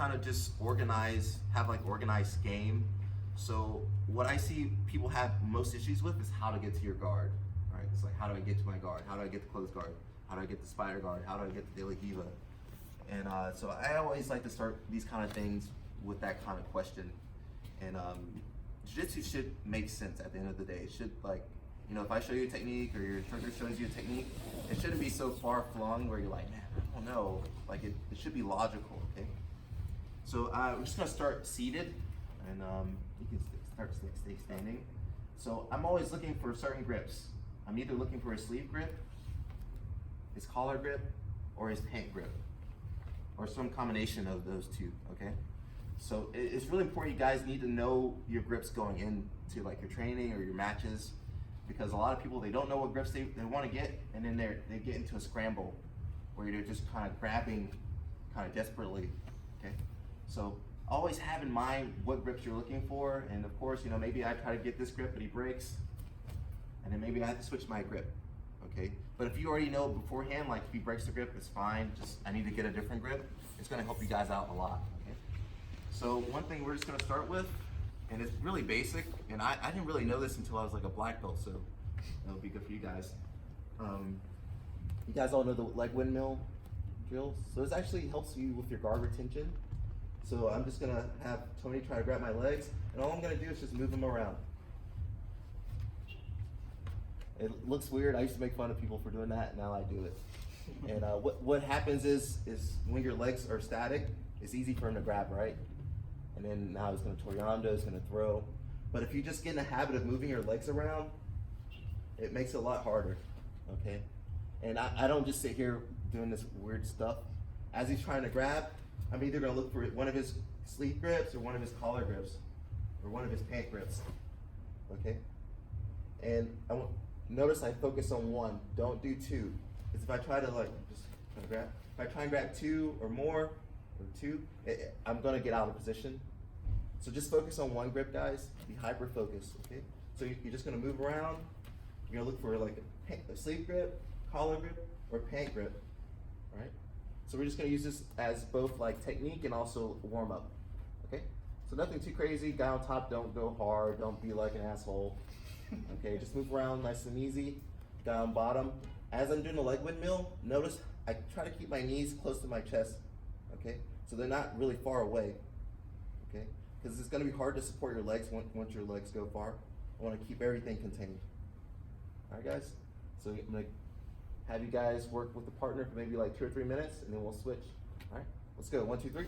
kind of just have like organized game. So what I see people have most issues with is how to get to your guard. All right, it's like, how do I get to my guard? How do I get the closed guard? How do I get the spider guard? How do I get the daily diva? And so I always like to start these kind of things with that kind of question. And jiu-jitsu should make sense at the end of the day. It should, like, you know, if I show you a technique or your instructor shows you a technique, it shouldn't be so far-flung where you're like, man, I don't know. Like, it should be logical, okay? So we're just gonna start seated, and you can stay standing. So I'm always looking for certain grips. I'm either looking for his sleeve grip, his collar grip, or his pant grip, or some combination of those two, okay? So it's really important you guys need to know your grips going into like your training or your matches, because a lot of people, they don't know what grips they want to get, and then they get into a scramble where they're just kind of grabbing kind of desperately, okay? So always have in mind what grips you're looking for, and of course, you know, maybe I try to get this grip but he breaks, and then maybe I have to switch my grip, okay? But if you already know beforehand, like if he breaks the grip, it's fine, just I need to get a different grip, it's gonna help you guys out a lot, okay? So one thing we're just gonna start with, and it's really basic, and I didn't really know this until I was like a black belt, so that'll be good for you guys. You guys all know the leg windmill drills? So this actually helps you with your guard retention. So I'm just gonna have Tony try to grab my legs, and all I'm gonna do is just move them around. It looks weird. I used to make fun of people for doing that, now I do it. And what happens is when your legs are static, it's easy for him to grab, right? And then now he's gonna Toriando, he's gonna throw. But if you just get in the habit of moving your legs around, it makes it a lot harder, okay? And I don't just sit here doing this weird stuff. As he's trying to grab, I'm either gonna look for one of his sleeve grips or one of his collar grips or one of his pant grips, okay? And notice I focus on one, don't do two. Because if I try to like, just try to grab, if I try and grab two or more, or two, I'm gonna get out of position. So just focus on one grip, guys. Be hyper focused, okay? So you're just gonna move around. You're gonna look for like a sleeve grip, collar grip, or pant grip, right? So we're just gonna use this as both like technique and also warm up, okay? So nothing too crazy. Guy on top, don't go hard. Don't be like an asshole, okay? Just move around nice and easy. Guy on bottom. As I'm doing the leg windmill, notice I try to keep my knees close to my chest, okay? So they're not really far away, okay? Because it's gonna be hard to support your legs once your legs go far. I wanna keep everything contained. All right, guys? So I'm gonna have you guys work with the partner for maybe like 2 or 3 minutes, and then we'll switch. All right, let's go. 1, 2, 3.